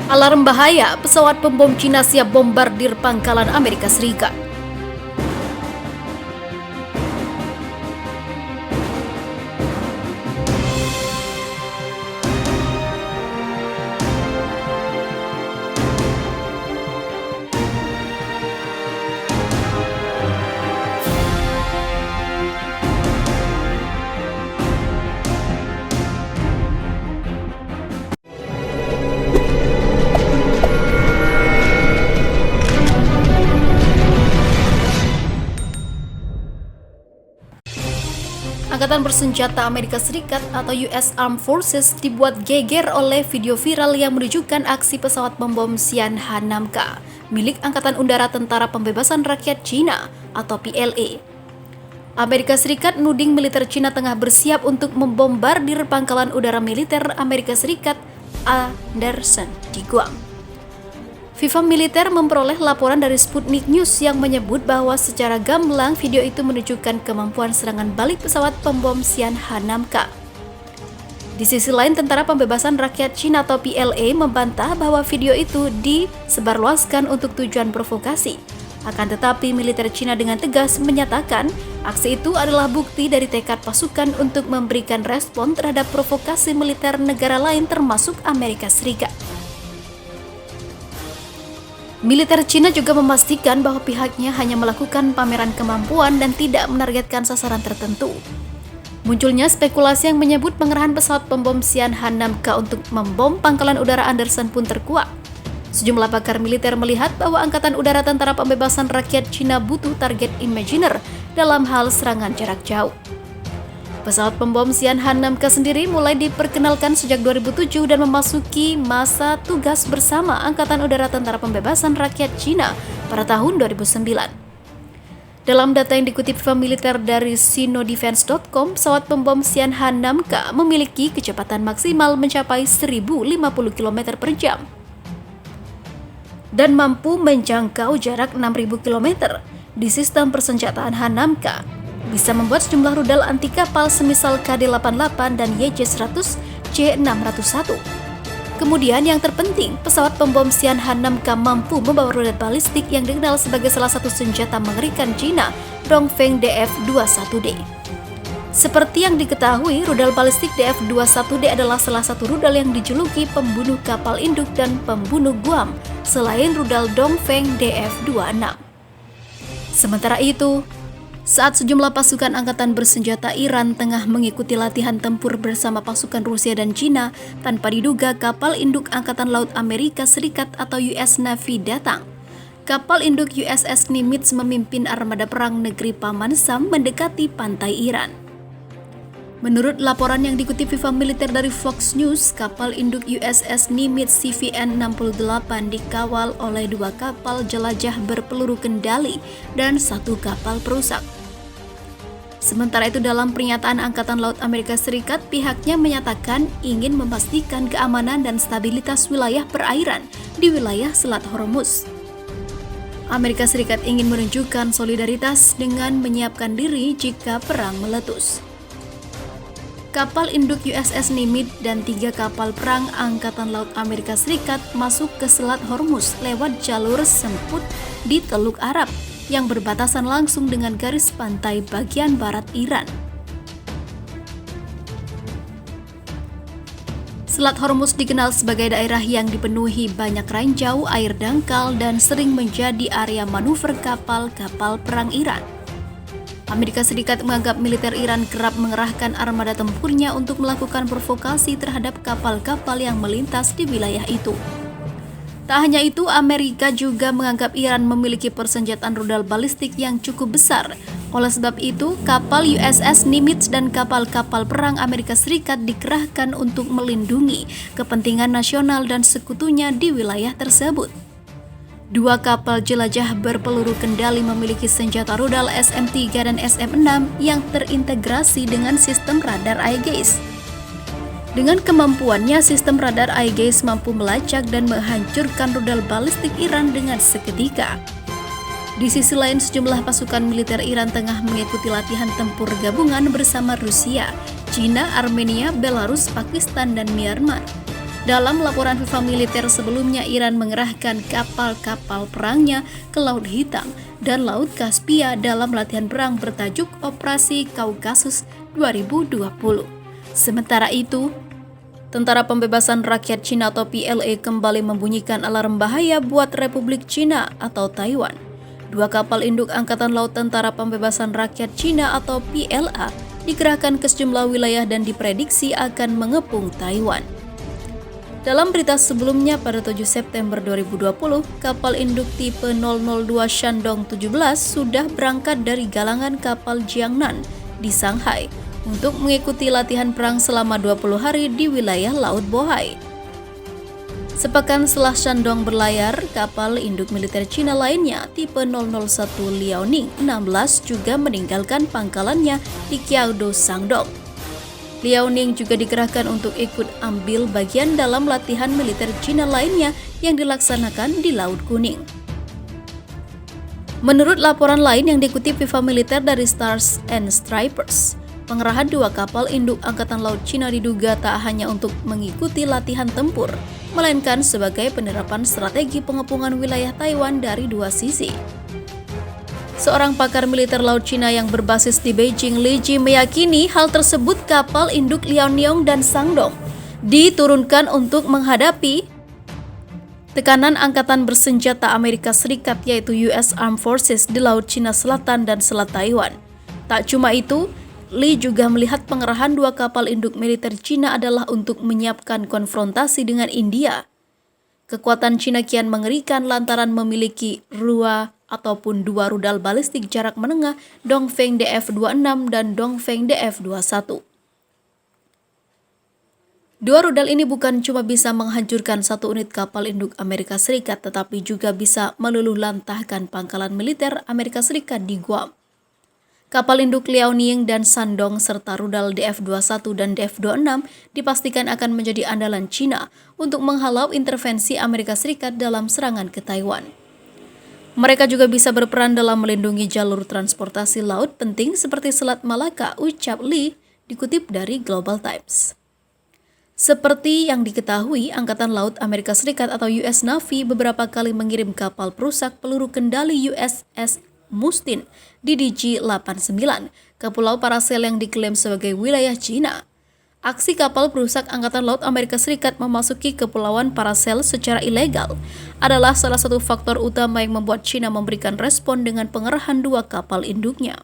Alarm bahaya, pesawat pembom Cina siap bombardir pangkalan Amerika Serikat. Angkatan Bersenjata Amerika Serikat atau US Armed Forces dibuat geger oleh video viral yang menunjukkan aksi pesawat pembom Xi'an H-6K milik Angkatan Udara Tentara Pembebasan Rakyat Cina atau PLA. Amerika Serikat menuding militer Cina tengah bersiap untuk membombardir pangkalan udara militer Amerika Serikat Anderson di Guam. FIFA Militer memperoleh laporan dari Sputnik News yang menyebut bahwa secara gamblang video itu menunjukkan kemampuan serangan balik pesawat pembom Xi'an H-6K. Di sisi lain, Tentara Pembebasan Rakyat Cina atau PLA membantah bahwa video itu disebarluaskan untuk tujuan provokasi. Akan tetapi, militer Cina dengan tegas menyatakan aksi itu adalah bukti dari tekad pasukan untuk memberikan respon terhadap provokasi militer negara lain termasuk Amerika Serikat. Militer Cina juga memastikan bahwa pihaknya hanya melakukan pameran kemampuan dan tidak menargetkan sasaran tertentu. Munculnya spekulasi yang menyebut pengerahan pesawat pembom Xi'an H-6K untuk membom pangkalan udara Anderson pun terkuak. Sejumlah pakar militer melihat bahwa Angkatan Udara Tentara Pembebasan Rakyat Cina butuh target imajiner dalam hal serangan jarak jauh. Pesawat pembom Xi'an H-6K sendiri mulai diperkenalkan sejak 2007 dan memasuki masa tugas bersama Angkatan Udara Tentara Pembebasan Rakyat Cina pada tahun 2009. Dalam data yang dikutip FIFA Militer dari sinodefense.com, pesawat pembom Xi'an H-6K memiliki kecepatan maksimal mencapai 1050 km per jam dan mampu menjangkau jarak 6000 km. Di sistem persenjataan H-6K bisa membuat sejumlah rudal anti kapal semisal KD-88 dan YJ-100 C-601. Kemudian yang terpenting, pesawat pembom Xi'an H-6K mampu membawa rudal balistik yang dikenal sebagai salah satu senjata mengerikan Cina, Dongfeng DF-21D. Seperti yang diketahui, rudal balistik DF-21D adalah salah satu rudal yang dijuluki pembunuh kapal induk dan pembunuh Guam, selain rudal Dongfeng DF-26. Sementara itu, saat sejumlah pasukan angkatan bersenjata Iran tengah mengikuti latihan tempur bersama pasukan Rusia dan Cina, tanpa diduga kapal induk Angkatan Laut Amerika Serikat atau US Navy datang. Kapal induk USS Nimitz memimpin armada perang negeri Paman Sam mendekati pantai Iran. Menurut laporan yang dikutip FIFA Militer dari Fox News, kapal induk USS Nimitz CVN-68 dikawal oleh 2 kapal jelajah berpeluru kendali dan 1 kapal perusak. Sementara itu, dalam pernyataan Angkatan Laut Amerika Serikat, pihaknya menyatakan ingin memastikan keamanan dan stabilitas wilayah perairan di wilayah Selat Hormuz. Amerika Serikat ingin menunjukkan solidaritas dengan menyiapkan diri jika perang meletus. Kapal induk USS Nimitz dan 3 kapal perang Angkatan Laut Amerika Serikat masuk ke Selat Hormuz lewat jalur sempit di Teluk Arab yang berbatasan langsung dengan garis pantai bagian barat Iran. Selat Hormuz dikenal sebagai daerah yang dipenuhi banyak ranjau, air dangkal, dan sering menjadi area manuver kapal-kapal perang Iran. Amerika Serikat menganggap militer Iran kerap mengerahkan armada tempurnya untuk melakukan provokasi terhadap kapal-kapal yang melintas di wilayah itu. Tak hanya itu, Amerika juga menganggap Iran memiliki persenjataan rudal balistik yang cukup besar. Oleh sebab itu, kapal USS Nimitz dan kapal-kapal perang Amerika Serikat dikerahkan untuk melindungi kepentingan nasional dan sekutunya di wilayah tersebut. 2 kapal jelajah berpeluru kendali memiliki senjata rudal SM-3 dan SM-6 yang terintegrasi dengan sistem radar eye gaze. Dengan kemampuannya, sistem radar eye gaze mampu melacak dan menghancurkan rudal balistik Iran dengan seketika. Di sisi lain, sejumlah pasukan militer Iran tengah mengikuti latihan tempur gabungan bersama Rusia, Cina, Armenia, Belarus, Pakistan, dan Myanmar. Dalam laporan FIFA militer sebelumnya, Iran mengerahkan kapal-kapal perangnya ke Laut Hitam dan Laut Kaspia dalam latihan perang bertajuk Operasi Kaukasus 2020. Sementara itu, Tentara Pembebasan Rakyat Cina atau PLA kembali membunyikan alarm bahaya buat Republik Cina atau Taiwan. Dua kapal induk Angkatan Laut Tentara Pembebasan Rakyat Cina atau PLA dikerahkan ke sejumlah wilayah dan diprediksi akan mengepung Taiwan. Dalam berita sebelumnya pada 7 September 2020, kapal induk tipe 002 Shandong 17 sudah berangkat dari galangan kapal Jiangnan di Shanghai untuk mengikuti latihan perang selama 20 hari di wilayah Laut Bohai. Sepekan setelah Shandong berlayar, kapal induk militer Cina lainnya tipe 001 Liaoning 16 juga meninggalkan pangkalannya di Qiaodo, Shandong. Liaoning juga dikerahkan untuk ikut ambil bagian dalam latihan militer Cina lainnya yang dilaksanakan di Laut Kuning. Menurut laporan lain yang dikutip FIFA militer dari Stars and Stripers, pengerahan dua kapal induk Angkatan Laut Cina diduga tak hanya untuk mengikuti latihan tempur, melainkan sebagai penerapan strategi pengepungan wilayah Taiwan dari dua sisi. Seorang pakar militer laut Cina yang berbasis di Beijing, Li Ji, meyakini hal tersebut kapal induk Liaoning dan Shandong diturunkan untuk menghadapi tekanan angkatan bersenjata Amerika Serikat yaitu US Armed Forces di Laut Cina Selatan dan Selat Taiwan. Tak cuma itu, Li juga melihat pengerahan dua kapal induk militer Cina adalah untuk menyiapkan konfrontasi dengan India. Kekuatan Cina kian mengerikan lantaran memiliki ataupun dua rudal balistik jarak menengah Dongfeng DF-26 dan Dongfeng DF-21. Dua rudal ini bukan cuma bisa menghancurkan satu unit kapal induk Amerika Serikat, tetapi juga bisa meluluhlantahkan pangkalan militer Amerika Serikat di Guam. Kapal induk Liaoning dan Shandong serta rudal DF-21 dan DF-26 dipastikan akan menjadi andalan Cina untuk menghalau intervensi Amerika Serikat dalam serangan ke Taiwan. Mereka juga bisa berperan dalam melindungi jalur transportasi laut penting seperti Selat Malaka, ucap Li, dikutip dari Global Times. Seperti yang diketahui, Angkatan Laut Amerika Serikat atau US Navy beberapa kali mengirim kapal perusak peluru kendali USS Mustin di DG-89 ke Pulau Paracel yang diklaim sebagai wilayah Cina. Aksi kapal perusak Angkatan Laut Amerika Serikat memasuki Kepulauan Paracel secara ilegal adalah salah satu faktor utama yang membuat Cina memberikan respon dengan pengerahan dua kapal induknya.